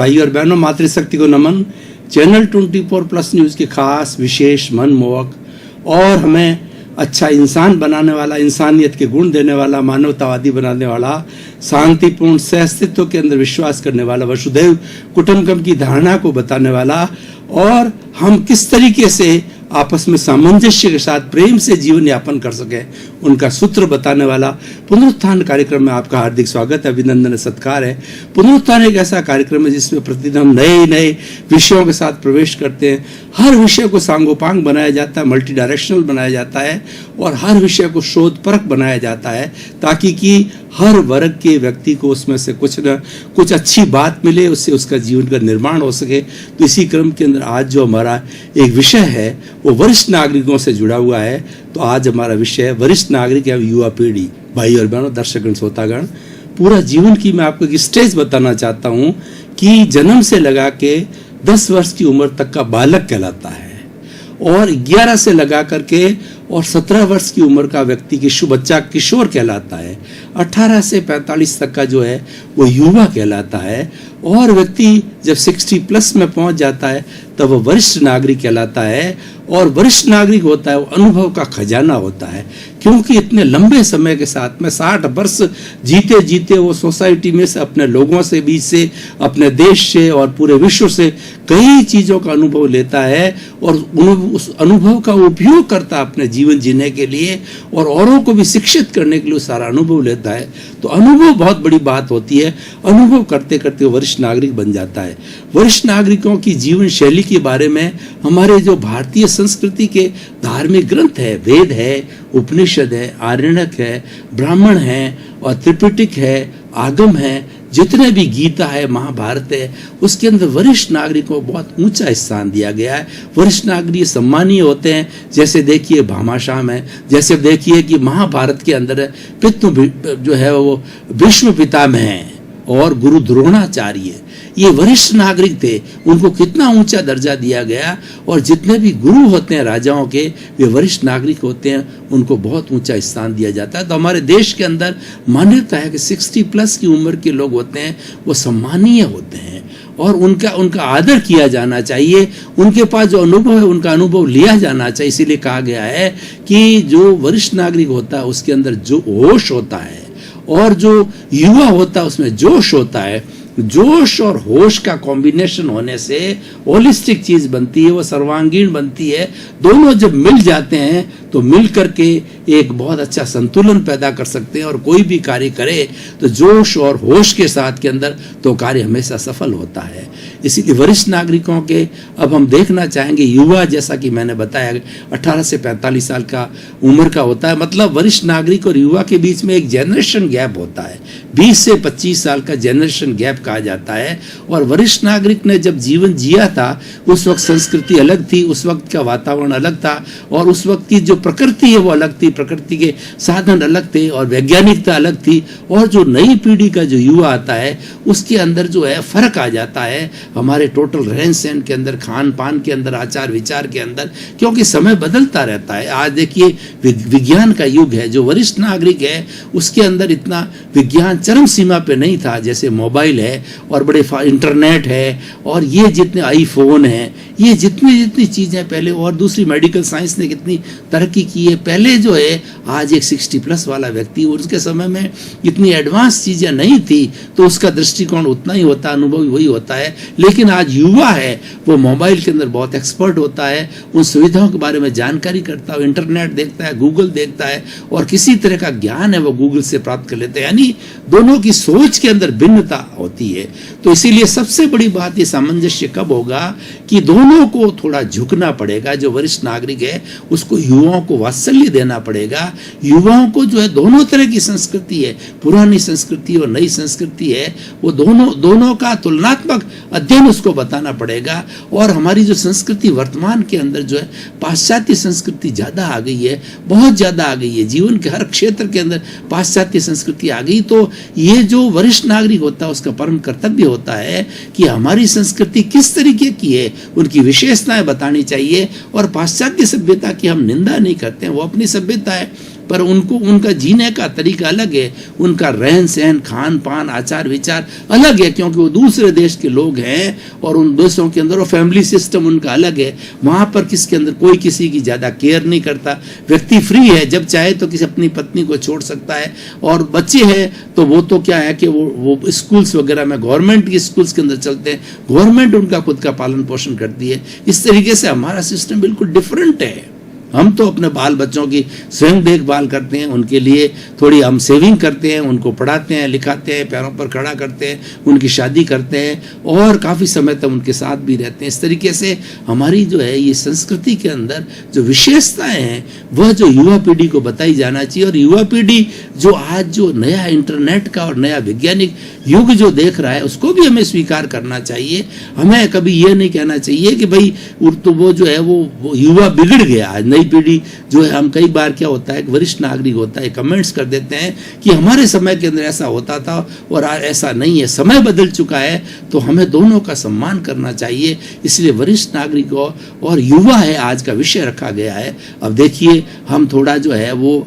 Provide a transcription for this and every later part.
भाई और बहनों, मातृशक्ति को नमन। चैनल 24+ न्यूज़ के खास विशेष मनमोहक और हमें अच्छा इंसान बनाने वाला, इंसानियत के गुण देने वाला, मानवतावादी बनाने वाला, शांतिपूर्ण सहअस्तित्व के अंदर विश्वास करने वाला, वसुधैव कुटुंबकम की धारणा को बताने वाला और हम किस तरीके से आपस में सामंजस्य के साथ प्रेम से जीवन यापन कर सके, उनका सूत्र बताने वाला पुनरुत्थान कार्यक्रम में आपका हार्दिक स्वागत है, अभिनंदन, सत्कार है। पुनरुत्थान एक ऐसा कार्यक्रम है जिसमें प्रतिदिन हम नए नए विषयों के साथ प्रवेश करते हैं। हर विषय को सांगोपांग बनाया जाता है, मल्टी डायरेक्शनल बनाया जाता है और हर विषय को शोधपरक बनाया जाता है ताकि कि हर वर्ग के व्यक्ति को उसमें से कुछ न कुछ अच्छी बात मिले, उससे उसका जीवन का निर्माण हो सके। तो इसी क्रम के अंदर आज जो हमारा एक विषय है वो वरिष्ठ नागरिकों से जुड़ा हुआ है। तो आज हमारा विषय है वरिष्ठ नागरिक या युवा पीढ़ी। भाई और बहनों, दर्शकगण, श्रोतागण, पूरा जीवन की मैं आपको एक स्टेज बताना चाहता हूँ कि जन्म से लगा के 10 वर्ष की उम्र तक का बालक कहलाता है और 11 से लगा करके और 17 वर्ष की उम्र का व्यक्ति की बच्चा किशोर कहलाता है। 18 से 45 तक का जो है वो युवा कहलाता है और व्यक्ति जब 60+ में पहुंच जाता है तब वो वरिष्ठ नागरिक कहलाता है। और वरिष्ठ नागरिक होता है वो अनुभव का खजाना होता है, क्योंकि इतने लंबे समय के साथ में 60 वर्ष जीते जीते वो सोसाइटी में से, अपने लोगों से बीच से, अपने देश से और पूरे विश्व से कई चीज़ों का अनुभव लेता है और उस अनुभव का उपयोग करता है अपने जीवन जीने के लिए और औरों को भी शिक्षित करने के लिए सारा अनुभव लेता है। तो अनुभव बहुत बड़ी बात होती है। अनुभव करते करते वरिष्ठ नागरिक बन जाता है। वरिष्ठ नागरिकों की जीवन शैली के बारे में हमारे जो भारतीय संस्कृति के धार्मिक ग्रंथ है, वेद है, उपनिषद है, आरण्यक है, ब्राह्मण है और त्रिपिटक है, आगम है, जितने भी गीता है, महाभारत है, उसके अंदर वरिष्ठ नागरिकों को बहुत ऊंचा स्थान दिया गया है। वरिष्ठ नागरिक सम्मानीय होते हैं। जैसे देखिए भामाशाह है, जैसे देखिए कि महाभारत के अंदर पितृ जो है वो भीष्म पितामह हैं और गुरु द्रोणाचार्य, ये वरिष्ठ नागरिक थे। उनको कितना ऊंचा दर्जा दिया गया और जितने भी गुरु होते हैं राजाओं के, वे वरिष्ठ नागरिक होते हैं, उनको बहुत ऊंचा स्थान दिया जाता है। तो हमारे देश के अंदर मान्यता है कि 60+ की उम्र के लोग होते हैं वो सम्मानीय होते हैं और उनका आदर किया जाना चाहिए। उनके पास जो अनुभव है उनका अनुभव लिया जाना चाहिए। इसीलिए कहा गया है कि जो वरिष्ठ नागरिक होता है उसके अंदर जो होश होता है और जो युवा होता है उसमें जोश होता है। जोश और होश का कॉम्बिनेशन होने से होलिस्टिक चीज बनती है, वो सर्वांगीण बनती है। दोनों जब मिल जाते हैं तो मिल करके एक बहुत अच्छा संतुलन पैदा कर सकते हैं और कोई भी कार्य करे तो जोश और होश के साथ के अंदर तो कार्य हमेशा सफल होता है। इसीलिए वरिष्ठ नागरिकों के अब हम देखना चाहेंगे युवा, जैसा कि मैंने बताया 18 से 45 साल का उम्र का होता है। मतलब वरिष्ठ नागरिक और युवा के बीच में एक जनरेशन गैप होता है, 20 से 25 साल का जनरेशन गैप कहा जाता है। और वरिष्ठ नागरिक ने जब जीवन जिया था उस वक्त संस्कृति अलग थी, उस वक्त का वातावरण अलग था और उस वक्त की जो प्रकृति है वो अलग थी, प्रकृति के साधन अलग थे और वैज्ञानिकता अलग थी। और जो नई पीढ़ी का जो युवा आता है उसके अंदर जो है फर्क आ जाता है हमारे टोटल रहन सहन के अंदर, खान पान के अंदर, आचार विचार के अंदर, क्योंकि समय बदलता रहता है। आज देखिए विज्ञान का युग है। जो वरिष्ठ नागरिक है उसके अंदर इतना विज्ञान चरम सीमा पे नहीं था, जैसे मोबाइल है और बड़े इंटरनेट है और ये जितने आईफोन है, ये जितनी चीजें पहले, और दूसरी मेडिकल साइंस ने कितनी तरक्की की है। पहले जो है आज एक 60+ वाला व्यक्ति, उसके समय में इतनी एडवांस चीजें नहीं थी तो उसका दृष्टिकोण उतना ही होता, अनुभव वही होता है। लेकिन आज युवा है वो मोबाइल के अंदर बहुत एक्सपर्ट होता है, उन सुविधाओं के बारे में जानकारी करता है, इंटरनेट देखता है, गूगल देखता है और किसी तरह का ज्ञान है वो गूगल से प्राप्त कर लेते हैं। यानी दोनों की सोच के अंदर भिन्नता होती है। तो इसीलिए सबसे बड़ी बात ये सामंजस्य कब होगा कि दोनों को थोड़ा झुकना पड़ेगा। जो वरिष्ठ नागरिक है उसको युवाओं को वात्सल्य देना पड़ेगा। युवाओं को जो है दोनों तरह की संस्कृति है, पुरानी संस्कृति और नई संस्कृति है, वो दोनों का तुलनात्मक अध्ययन उसको बताना पड़ेगा। और हमारी जो संस्कृति वर्तमान के अंदर जो है पाश्चात्य संस्कृति ज्यादा आ गई है, बहुत ज्यादा आ गई है। जीवन के हर क्षेत्र के अंदर पाश्चात्य संस्कृति आ गई। तो ये जो वरिष्ठ नागरिक होता है उसका परम कर्तव्य होता है कि हमारी संस्कृति किस तरीके की है, उनकी विशेषताएं बतानी चाहिए। और पाश्चात्य सभ्यता की हम निंदा नहीं करते हैं, वो अपनी सभ्यता है। पर उनको उनका जीने का तरीका अलग है, उनका रहन सहन, खान पान, आचार विचार अलग है, क्योंकि वो दूसरे देश के लोग हैं और उन देशों के अंदर वो फैमिली सिस्टम उनका अलग है। वहाँ पर किसके अंदर कोई किसी की ज़्यादा केयर नहीं करता, व्यक्ति फ्री है, जब चाहे तो किसी अपनी पत्नी को छोड़ सकता है। और बच्चे हैं तो वो तो क्या है कि वो स्कूल्स वगैरह में, गवर्नमेंट की स्कूल्स के अंदर चलते हैं, गवर्नमेंट उनका खुद का पालन पोषण करती है। इस तरीके से हमारा सिस्टम बिल्कुल डिफरेंट है। हम तो अपने बाल बच्चों की स्वयं देखभाल करते हैं, उनके लिए थोड़ी हम सेविंग करते हैं, उनको पढ़ाते हैं, लिखाते हैं, पैरों पर खड़ा करते हैं, उनकी शादी करते हैं और काफ़ी समय तक उनके साथ भी रहते हैं। इस तरीके से हमारी जो है ये संस्कृति के अंदर जो विशेषताएं हैं वह जो युवा पीढ़ी को बताई जाना चाहिए। और युवा पीढ़ी जो आज जो नया इंटरनेट का और नया वैज्ञानिक युग जो देख रहा है उसको भी हमें स्वीकार करना चाहिए। हमें कभी ये नहीं कहना चाहिए कि भाई तो वो जो है वो युवा बिगड़ गया। नई पीढ़ी जो है, हम कई बार क्या होता है, वरिष्ठ नागरिक होता है, कमेंट्स कर देते हैं कि हमारे समय के अंदर ऐसा होता था और आज ऐसा नहीं है, समय बदल चुका है। तो हमें दोनों का सम्मान करना चाहिए। इसलिए वरिष्ठ नागरिकों और युवा है आज का विषय रखा गया है। अब देखिए हम थोड़ा जो है वो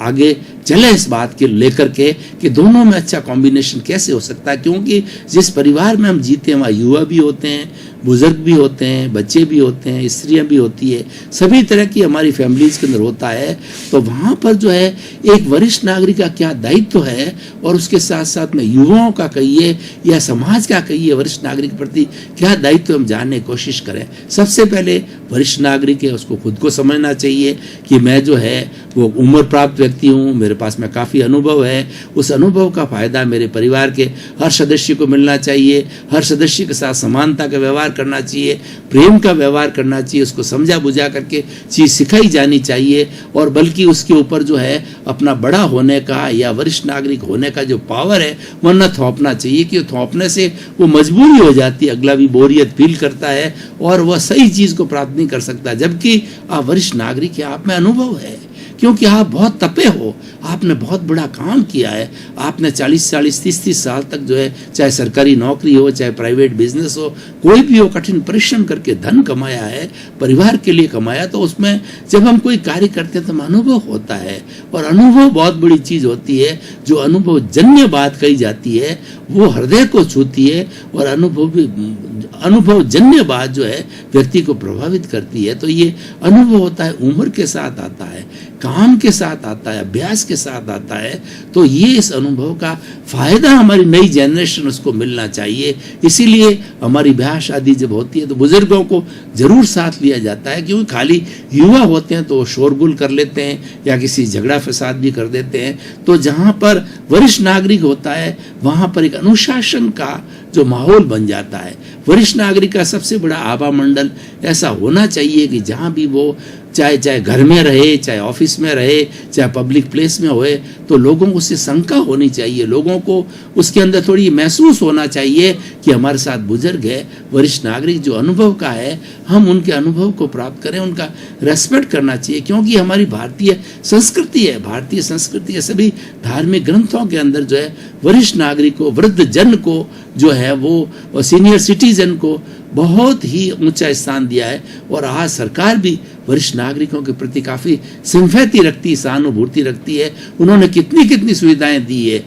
आगे चले इस बात के लेकर के कि दोनों में अच्छा कॉम्बिनेशन कैसे हो सकता है, क्योंकि जिस परिवार में हम जीते हैं वहाँ युवा भी होते हैं, बुजुर्ग भी होते हैं, बच्चे भी होते हैं, स्त्रियां भी होती है, सभी तरह की हमारी फैमिलीज के अंदर होता है। तो वहाँ पर जो है एक वरिष्ठ नागरिक का क्या दायित्व है और उसके साथ साथ में युवाओं का कहिए या समाज का कहिए वरिष्ठ नागरिक के प्रति क्या दायित्व हम जानने की कोशिश करें। सबसे पहले वरिष्ठ नागरिक है उसको खुद को समझना चाहिए कि मैं जो है वो उम्र प्राप्त व्यक्ति हूँ, मेरे पास में काफ़ी अनुभव है, उस अनुभव का फायदा मेरे परिवार के हर सदस्य को मिलना चाहिए, हर सदस्य के साथ समानता का व्यवहार करना चाहिए, प्रेम का व्यवहार करना चाहिए, उसको समझा बुझा करके चीज़ सिखाई जानी चाहिए। और बल्कि उसके ऊपर जो है अपना बड़ा होने का या वरिष्ठ नागरिक होने का जो पावर है वह न थोपना चाहिए, कि थोपने से वो मजबूरी हो जाती है, अगला भी बोरियत फील करता है और वह सही चीज़ को प्राप्त नहीं कर सकता। जबकि आप वरिष्ठ नागरिक है, आप में अनुभव है, क्योंकि आप बहुत तपे हो, आपने बहुत बड़ा काम किया है, आपने 40-40, 30-30 साल तक जो है चाहे सरकारी नौकरी हो चाहे प्राइवेट बिजनेस हो, कोई भी हो, कठिन परिश्रम करके धन कमाया है, परिवार के लिए कमाया। तो उसमें जब हम कोई कार्य करते हैं तो अनुभव होता है और अनुभव बहुत बड़ी चीज़ होती है। जो अनुभव जन्य बात कही जाती है वो हृदय को छूती है और अनुभव जन्य बात जो है व्यक्ति को प्रभावित करती है। तो ये अनुभव होता है, उम्र के साथ आता है, काम के साथ आता है, अभ्यास के साथ आता है। तो ये इस अनुभव का फायदा हमारी नई जनरेशन उसको मिलना चाहिए। इसीलिए हमारी ब्याह शादी जब होती है तो बुजुर्गों को जरूर साथ लिया जाता है, क्योंकि खाली युवा होते हैं तो वो शोरगुल कर लेते हैं या किसी झगड़ा फसाद भी कर देते हैं। तो जहाँ पर वरिष्ठ नागरिक होता है वहाँ पर एक अनुशासन का जो माहौल बन जाता है। वरिष्ठ नागरिक का सबसे बड़ा आभा मंडल ऐसा होना चाहिए कि जहाँ भी वो चाहे घर में रहे, चाहे ऑफिस में रहे, चाहे पब्लिक प्लेस में होए, तो लोगों को उससे शंका होनी चाहिए, लोगों को उसके अंदर थोड़ी महसूस होना चाहिए कि हमारे साथ बुजुर्ग है, वरिष्ठ नागरिक जो अनुभव का है, हम उनके अनुभव को प्राप्त करें, उनका रेस्पेक्ट करना चाहिए। क्योंकि हमारी भारतीय संस्कृति है, भारतीय संस्कृति के सभी धार्मिक ग्रंथों के अंदर जो है वरिष्ठ नागरिक को, वृद्ध जन को जो है वो सीनियर सिटीजन को बहुत ही ऊंचा स्थान दिया है। और आज सरकार भी वरिष्ठ नागरिकों के प्रति काफ़ी सिंपैथी रखती है, सहानुभूति रखती है। उन्होंने कितनी सुविधाएं दी है,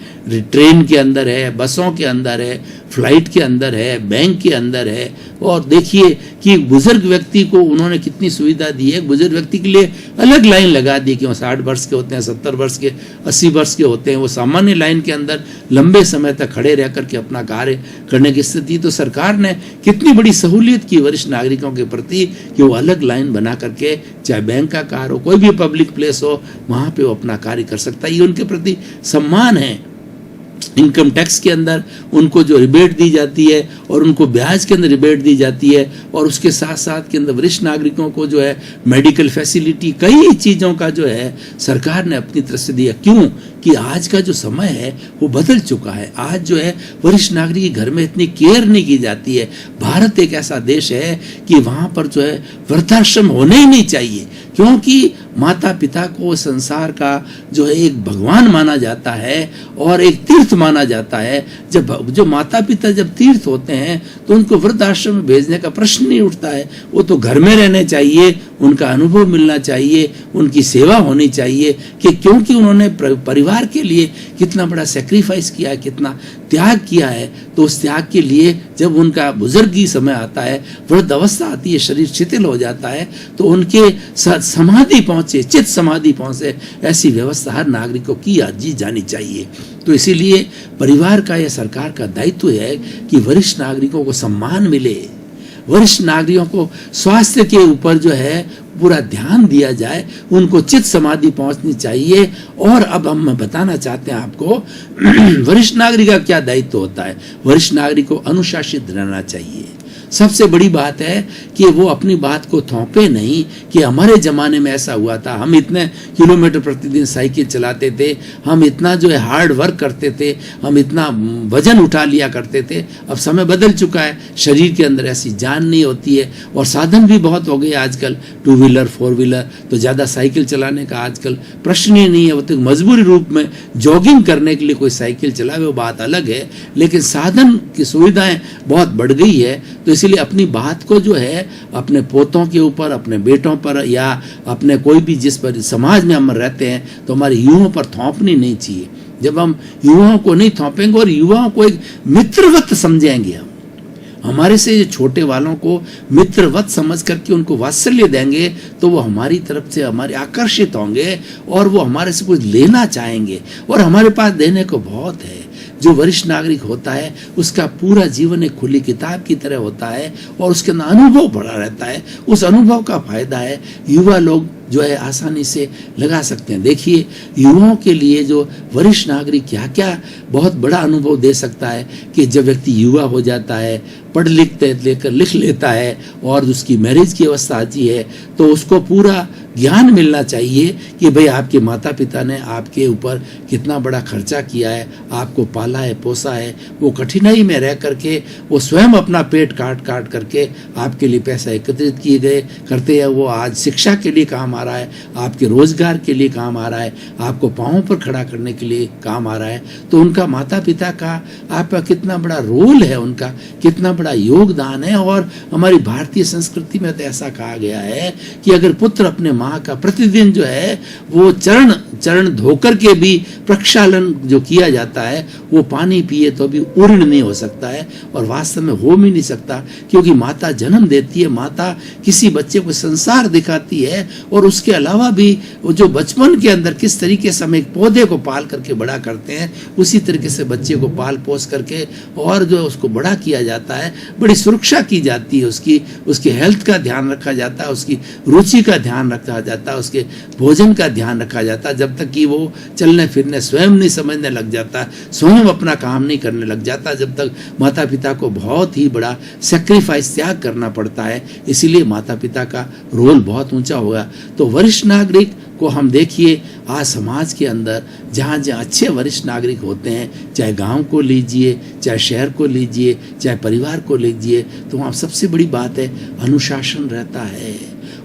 ट्रेन के अंदर है, बसों के अंदर है, फ्लाइट के अंदर है, बैंक के अंदर है। और देखिए कि बुजुर्ग व्यक्ति को उन्होंने कितनी सुविधा दी है। बुजुर्ग व्यक्ति के लिए अलग लाइन लगा दी कि वो 60 वर्ष के होते हैं, 70 वर्ष के, 80 वर्ष के होते हैं, वो सामान्य लाइन के अंदर लंबे समय तक खड़े रह करके अपना कार्य करने की स्थिति। तो सरकार ने कितनी बड़ी सहूलियत की वरिष्ठ नागरिकों के प्रति कि वो अलग लाइन बना करके, चाहे बैंक का कार्य हो, कोई भी पब्लिक प्लेस हो, वहाँ पे वो अपना कार्य कर सकता है। ये उनके प्रति सम्मान है। इनकम टैक्स के अंदर उनको जो रिबेट दी जाती है और उनको ब्याज के अंदर रिबेट दी जाती है, और उसके साथ साथ के अंदर वरिष्ठ नागरिकों को जो है मेडिकल फैसिलिटी, कई चीज़ों का जो है सरकार ने अपनी तरफ से दिया। क्यों कि आज का जो समय है वो बदल चुका है। आज जो है वरिष्ठ नागरिक के घर में इतनी केयर नहीं की जाती है। भारत एक ऐसा देश है कि वहाँ पर जो है वृद्धाश्रम होने ही नहीं चाहिए, क्योंकि माता पिता को संसार का जो है एक भगवान माना जाता है और एक तीर्थ माना जाता है। जब जो माता पिता जब तीर्थ होते हैं तो उनको वृद्धाश्रम में भेजने का प्रश्न नहीं उठता है। वो तो घर में रहने चाहिए, उनका अनुभव मिलना चाहिए, उनकी सेवा होनी चाहिए कि क्योंकि उन्होंने परिवार के लिए कितना बड़ा सेक्रीफाइस किया है, कितना त्याग किया है। तो उस त्याग के लिए जब उनका बुजुर्गी समय आता है, वृद्ध अवस्था आती है, शरीर शिथिल हो जाता है, तो उनके समाधि पहुंचे, चित्त समाधि पहुंचे, ऐसी व्यवस्था हर नागरिक को की जानी चाहिए। तो इसीलिए परिवार का या सरकार का दायित्व है कि वरिष्ठ नागरिकों को सम्मान मिले, वरिष्ठ नागरिकों को स्वास्थ्य के ऊपर जो है पूरा ध्यान दिया जाए, उनको चित्त समाधि पहुंचनी चाहिए। और अब हम बताना चाहते हैं आपको वरिष्ठ नागरिक का क्या दायित्व होता है। वरिष्ठ नागरिक को अनुशासित रहना चाहिए। सबसे बड़ी बात है कि वो अपनी बात को थोपे नहीं कि हमारे ज़माने में ऐसा हुआ था, हम इतने किलोमीटर प्रतिदिन साइकिल चलाते थे, हम इतना जो है हार्ड वर्क करते थे, हम इतना वजन उठा लिया करते थे। अब समय बदल चुका है, शरीर के अंदर ऐसी जान नहीं होती है और साधन भी बहुत हो गए आजकल, 2 व्हीलर 4 व्हीलर, तो ज़्यादा साइकिल चलाने का आजकल प्रश्न ही नहीं है। वो तो मजबूरी रूप में जॉगिंग करने के लिए कोई साइकिल चलावे, वो बात अलग है, लेकिन साधन की सुविधाएं बहुत बढ़ गई है। तो इसलिए अपनी बात को जो है अपने पोतों के ऊपर, अपने बेटों पर, या अपने कोई भी जिस पर समाज में हम रहते हैं, तो हमारे युवाओं पर थोपनी नहीं चाहिए। जब हम युवाओं को नहीं थोपेंगे और युवाओं को एक मित्रवत समझेंगे, हम हमारे से छोटे वालों को मित्रवत समझ करके उनको वात्सल्य देंगे, तो वो हमारी तरफ से हमारे आकर्षित होंगे और वो हमारे से कुछ लेना चाहेंगे। और हमारे पास देने को बहुत है। जो वरिष्ठ नागरिक होता है उसका पूरा जीवन एक खुली किताब की तरह होता है और उसके अंदर अनुभव बढ़ा रहता है। उस अनुभव का फायदा है युवा लोग जो है आसानी से लगा सकते हैं। देखिए, युवाओं के लिए जो वरिष्ठ नागरिक क्या क्या बहुत बड़ा अनुभव दे सकता है कि जब व्यक्ति युवा हो जाता है, पढ़ लिख लेता है और उसकी मैरिज की अवस्था आती है, तो उसको पूरा ज्ञान मिलना चाहिए कि भाई आपके माता पिता ने आपके ऊपर कितना बड़ा खर्चा किया है, आपको पाला है, पोसा है। वो कठिनाई में रह करके वो स्वयं अपना पेट काट करके आपके लिए पैसा एकत्रित किए गए करते हैं। वो आज शिक्षा के लिए काम आ रहा है, आपके रोजगार के लिए काम आ रहा है, आपको पाँवों पर खड़ा करने के लिए काम आ रहा है। तो उनका माता पिता का आपका कितना बड़ा रोल है, उनका कितना बड़ा योगदान है। और हमारी भारतीय संस्कृति में तो ऐसा कहा गया है कि अगर पुत्र अपने माँ का प्रतिदिन जो है वो चरण धोकर के भी प्रक्षालन जो किया जाता है, वो पानी पिए तो भी उर्ण नहीं हो सकता है और वास्तव में हो भी नहीं सकता, क्योंकि माता जन्म देती है, माता किसी बच्चे को संसार दिखाती है। और उसके अलावा भी वो जो बचपन के अंदर किस तरीके से हम एक पौधे को पाल करके बड़ा करते हैं, उसी तरीके से बच्चे को पाल पोस करके और जो उसको बड़ा किया जाता है, बड़ी सुरक्षा की जाती है, उसकी हेल्थ का ध्यान रखा जाता है, उसकी रुचि का ध्यान रखा जाता है, उसके भोजन का ध्यान रखा जाता है, जब तक कि वो चलने फिरने स्वयं नहीं समझने लग जाता, स्वयं अपना काम नहीं करने लग जाता, जब तक माता पिता को बहुत ही बड़ा सेक्रीफाइस त्याग करना पड़ता है। इसीलिए माता पिता का रोल बहुत ऊंचा होगा। तो वरिष्ठ नागरिक को हम देखिए आज समाज के अंदर जहाँ जहाँ अच्छे वरिष्ठ नागरिक होते हैं, चाहे गांव को लीजिए, चाहे शहर को लीजिए, चाहे परिवार को लीजिए, तो वहाँ सबसे बड़ी बात है अनुशासन रहता है।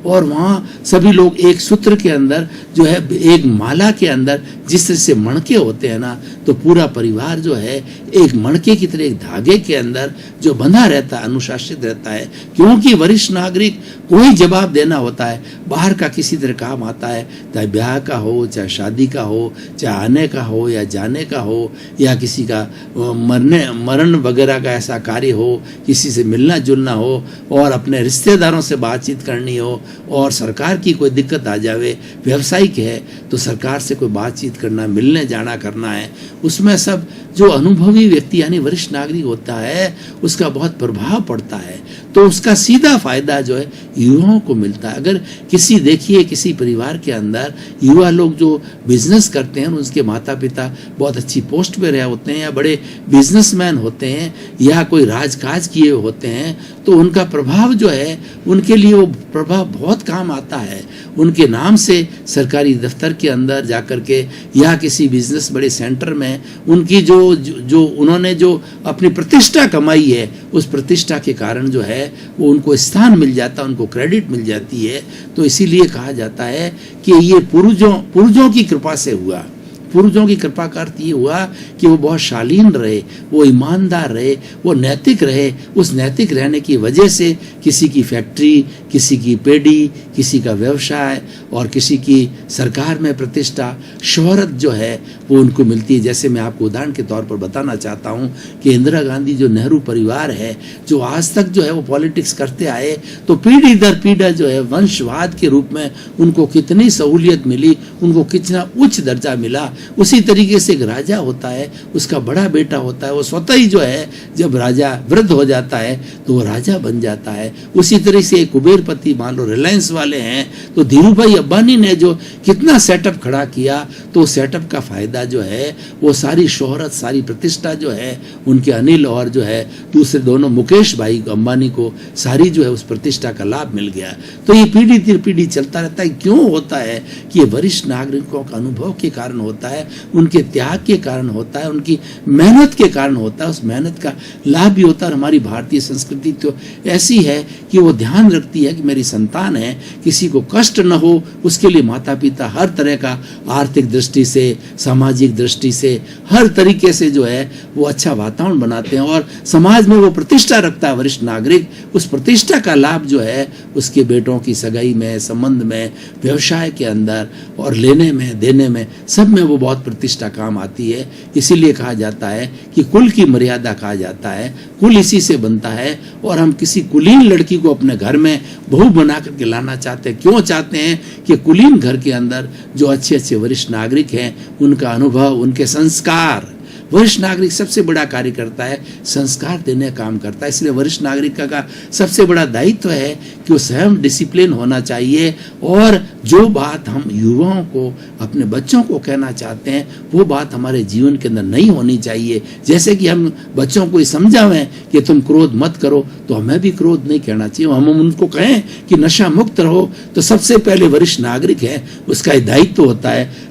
और वहाँ सभी लोग एक सूत्र के अंदर जो है, एक माला के अंदर जिस तरह से मणके होते हैं ना, तो पूरा परिवार जो है एक मणके की तरह एक धागे के अंदर जो बंधा रहता है, अनुशासित रहता है। क्योंकि वरिष्ठ नागरिक कोई जवाब देना होता है, बाहर का किसी तरह काम आता है, चाहे ब्याह का हो, चाहे शादी का हो, चाहे आने का हो या जाने का हो, या किसी का मरण वगैरह का ऐसा कार्य हो, किसी से मिलना जुलना हो और अपने रिश्तेदारों से बातचीत करनी हो, और सरकार की कोई दिक्कत आ जावे, व्यवसायिक है तो सरकार से कोई बातचीत करना, मिलने जाना करना है, उसमें सब जो अनुभवी व्यक्ति यानी वरिष्ठ नागरिक होता है उसका बहुत प्रभाव पड़ता है। तो उसका सीधा फायदा जो है युवाओं को मिलता है। अगर किसी परिवार के अंदर युवा लोग जो बिजनेस करते हैं, उनके माता पिता बहुत अच्छी पोस्ट पे रहे होते हैं या बड़े बिजनेसमैन होते हैं या कोई राजकाज किए होते हैं, तो उनका प्रभाव जो है उनके लिए वो प्रभाव बहुत काम आता है। उनके नाम से सरकारी दफ्तर के अंदर जाकर के या किसी बिजनेस बड़े सेंटर में उनकी जो उन्होंने जो अपनी प्रतिष्ठा कमाई है, उस प्रतिष्ठा के कारण जो है वो उनको स्थान मिल जाता है, उनको क्रेडिट मिल जाती है। तो इसीलिए कहा जाता है कि ये पूर्वजों की कृपा से हुआ, पूर्वजों की कृपा का अर्थ ये हुआ कि वो बहुत शालीन रहे, वो ईमानदार रहे, वो नैतिक रहे। उस नैतिक रहने की वजह से किसी की फैक्ट्री, किसी की पेड़ी, किसी का व्यवसाय और किसी की सरकार में प्रतिष्ठा, शोहरत जो है वो उनको मिलती है। जैसे मैं आपको उदाहरण के तौर पर बताना चाहता हूँ कि इंदिरा गांधी जो नेहरू परिवार है, जो आज तक जो है वो पॉलिटिक्स करते आए, तो पीढ़ी दर पीढ़ी जो है वंशवाद के रूप में उनको कितनी सहूलियत मिली, उनको कितना उच्च दर्जा मिला। उसी तरीके से एक राजा होता है, उसका बड़ा बेटा होता है, वो स्वतः ही जो है जब राजा वृद्ध हो जाता है तो वो राजा बन जाता है। उसी तरह से एक कुबेरपति, मान लो रिलायंस वाले हैं, तो धीरू भाई अंबानी ने जो कितना सेटअप खड़ा किया, तो सेटअप का फायदा जो है वो सारी शोहरत, सारी प्रतिष्ठा जो है उनके अनिल और जो है दूसरे दोनों मुकेश भाई अंबानी को सारी जो है उस प्रतिष्ठा का लाभ मिल गया। तो ये पीढ़ी दर पीढ़ी चलता रहता है। क्यों होता है कि ये वरिष्ठ नागरिकों का अनुभव के कारण होता है, उनके त्याग के कारण होता है, उनकी मेहनत के कारण होता है। उस मेहनत का लाभ भी होता है। हमारी भारतीय संस्कृति तो ऐसी है कि वो ध्यान रखती है कि मेरी संतान है, किसी को कष्ट न हो, उसके लिए माता पिता हर तरह का आर्थिक दृष्टि से, सामाजिक दृष्टि से, हर तरीके से जो है वो अच्छा वातावरण बनाते हैं और समाज में वो प्रतिष्ठा रखता है वरिष्ठ नागरिक। उस प्रतिष्ठा का लाभ जो है उसके बेटों की सगाई में, संबंध में, व्यवसाय के अंदर और लेने में, देने में, सब में वो बहुत प्रतिष्ठा काम आती है। इसीलिए कहा जाता है कि कुल की मर्यादा कहा जाता है, कुल इसी से बनता है। और हम किसी कुलीन लड़की को अपने घर में बहू बना करके लाना चाहते हैं। क्यों चाहते हैं कि कुलीन घर के अंदर जो अच्छे अच्छे वरिष्ठ नागरिक हैं, उनका अनुभव, उनके संस्कार, वरिष्ठ नागरिक सबसे बड़ा कार्य करता है, संस्कार देने का काम करता है। इसलिए वरिष्ठ नागरिक का सबसे बड़ा दायित्व है कि वो स्वयं डिसिप्लिन होना चाहिए और जो बात हम युवाओं को, अपने बच्चों को कहना चाहते हैं, वो बात हमारे जीवन के अंदर नहीं होनी चाहिए। जैसे कि हम बच्चों को ये समझावें कि तुम क्रोध मत करो, तो हमें भी क्रोध नहीं कहना चाहिए। हम उनको कहें कि नशा मुक्त रहो, तो सबसे पहले वरिष्ठ नागरिक है, उसका दायित्व होता है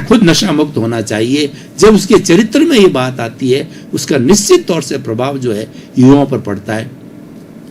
खुद नशा मुक्त होना चाहिए। जब उसके चरित्र में ये बात आती है, उसका निश्चित तौर से प्रभाव जो है युवाओं पर पड़ता है।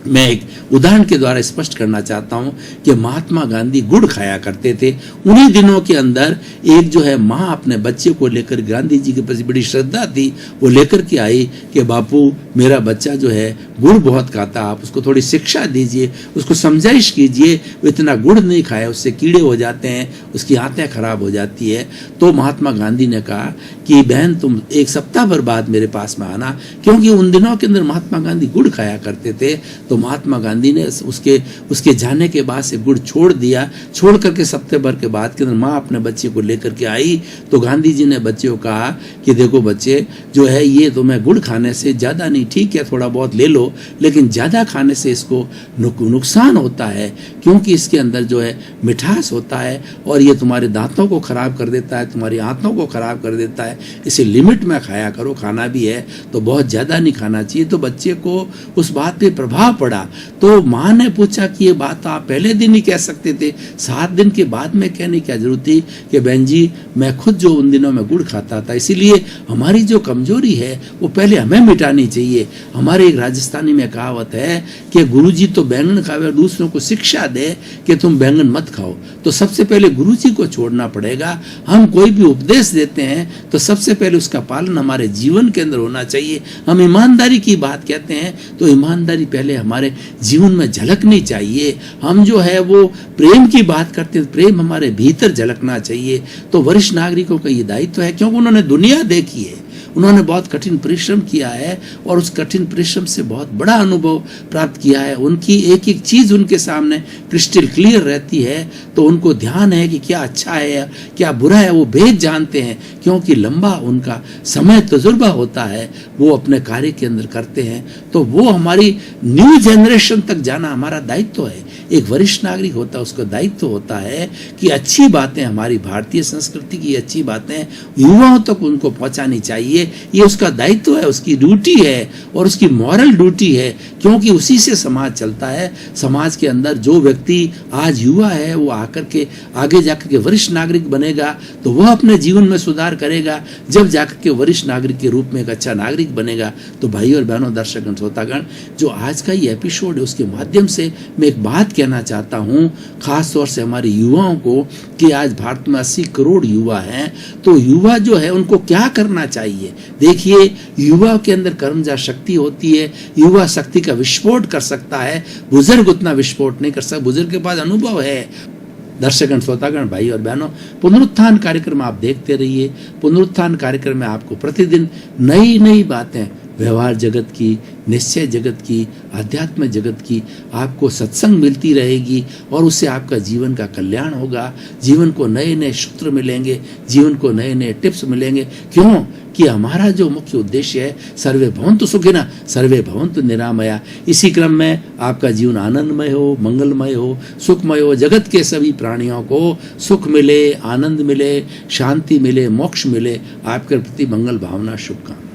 मैं एक उदाहरण के द्वारा स्पष्ट करना चाहता हूं कि महात्मा गांधी गुड़ खाया करते थे। उन्हीं दिनों के अंदर एक जो है माँ अपने बच्चे को लेकर, गांधी जी के प्रति बड़ी श्रद्धा थी, वो लेकर के आई कि बापू मेरा बच्चा जो है गुड़ बहुत खाता, आप उसको थोड़ी शिक्षा दीजिए, उसको समझाइश कीजिए, वो इतना गुड़ नहीं खाए, उससे कीड़े हो जाते हैं, उसकी आंतें खराब हो जाती है। तो महात्मा गांधी ने कहा कि बहन तुम एक सप्ताह भर बाद मेरे पास में आना, क्योंकि उन दिनों के अंदर महात्मा गांधी गुड़ खाया करते थे। तो महात्मा गांधी ने उसके जाने के बाद से गुड़ छोड़ दिया। छोड़ करके सप्ताह भर के बाद के अंदर माँ अपने बच्चे को लेकर के आई, तो गांधी जी ने बच्चे को कहा कि देखो बच्चे जो है ये तुम्हें गुड़ खाने से ज़्यादा नहीं, ठीक है थोड़ा बहुत ले लो, लेकिन ज़्यादा खाने से इसको नुकसान होता है, क्योंकि इसके अंदर जो है मिठास होता है और ये तुम्हारे दांतों को खराब कर देता है, तुम्हारी आंतों को खराब कर देता है। इसे लिमिट में खाया करो, खाना भी है तो बहुत ज़्यादा नहीं खाना चाहिए। तो बच्चे को उस बात पे प्रभाव पड़ा। तो माँ ने पूछा कि ये बात आप पहले दिन ही कह सकते थे, 7 दिन के बाद में कहने की क्या जरूरत थी कि बहन जी मैं खुद जो उन दिनों में गुड़ खाता था, इसीलिए हमारी जो कमजोरी है वो पहले हमें मिटानी चाहिए। हमारे एक राजस्थानी में कहावत है कि गुरुजी तो बैंगन खावे और दूसरों को शिक्षा दे कि तुम बैंगन मत खाओ। तो सबसे पहले गुरुजी को छोड़ना पड़ेगा। हम कोई भी उपदेश देते हैं तो सबसे पहले उसका पालन हमारे जीवन के अंदर होना चाहिए। हम ईमानदारी की बात कहते हैं तो ईमानदारी पहले हमारे जीवन में झलकनी चाहिए। हम जो है वो प्रेम की बात करते हैं, प्रेम हमारे भीतर झलकना चाहिए। तो वरिष्ठ नागरिकों का ये दायित्व है, क्योंकि उन्होंने दुनिया देखी है, उन्होंने बहुत कठिन परिश्रम किया है और उस कठिन परिश्रम से बहुत बड़ा अनुभव प्राप्त किया है। उनकी एक एक चीज उनके सामने क्रिस्टल क्लियर रहती है, तो उनको ध्यान है कि क्या अच्छा है क्या बुरा है, वो भेद जानते हैं, क्योंकि लंबा उनका समय तजुर्बा होता है, वो अपने कार्य के अंदर करते हैं। तो वो हमारी न्यू जनरेशन तक जाना हमारा दायित्व है। एक वरिष्ठ नागरिक होता है, उसका दायित्व होता है कि अच्छी बातें, हमारी भारतीय संस्कृति की अच्छी बातें युवाओं तक उनको पहुंचानी चाहिए। चाहिए, ये उसका दायित्व है, उसकी ड्यूटी है और उसकी मॉरल ड्यूटी है, क्योंकि उसी से समाज चलता है। समाज के अंदर जो व्यक्ति आज युवा है वो आकर के आगे जाकर के वरिष्ठ नागरिक बनेगा तो वह अपने जीवन में सुधार करेगा। जब जाकर के वरिष्ठ नागरिक के रूप में एक अच्छा नागरिक बनेगा तो भाई और बहनों, दर्शकगण, श्रोतागण, जो आज का ये एपिसोड है उसके माध्यम से मैं एक बात कहना चाहता हूँ खास तौर से हमारे युवाओं को कि आज भारत में 80 करोड़ युवा हैं, तो युवा जो है उनको क्या करना चाहिए। देखिए, युवा के अंदर कर्मजा शक्ति होती है, युवा शक्ति का विस्फोट कर सकता है, बुजुर्ग उतना विस्फोट नहीं कर सकता, बुजुर्ग के पास अनुभव है। दर्शकगण, श्रोतागण, भाई और बहनों, पुनरुत्थान कार्यक्रम आप देखते रहिए। पुनरुत्थान कार्यक्रम में आपको प्रतिदिन नई नई बातें व्यवहार जगत की, निश्चय जगत की, आध्यात्म जगत की आपको सत्संग मिलती रहेगी और उससे आपका जीवन का कल्याण होगा। जीवन को नए नए सूत्र मिलेंगे, जीवन को नए नए टिप्स मिलेंगे। क्यों कि हमारा जो मुख्य उद्देश्य है सर्वे भवन्तु सुखिनः सर्वे भवन्तु निरामया। इसी क्रम में आपका जीवन आनंदमय हो, मंगलमय हो, सुखमय हो, जगत के सभी प्राणियों को सुख मिले, आनंद मिले, शांति मिले, मोक्ष मिले। आपके प्रति मंगल भावना, शुभकामना।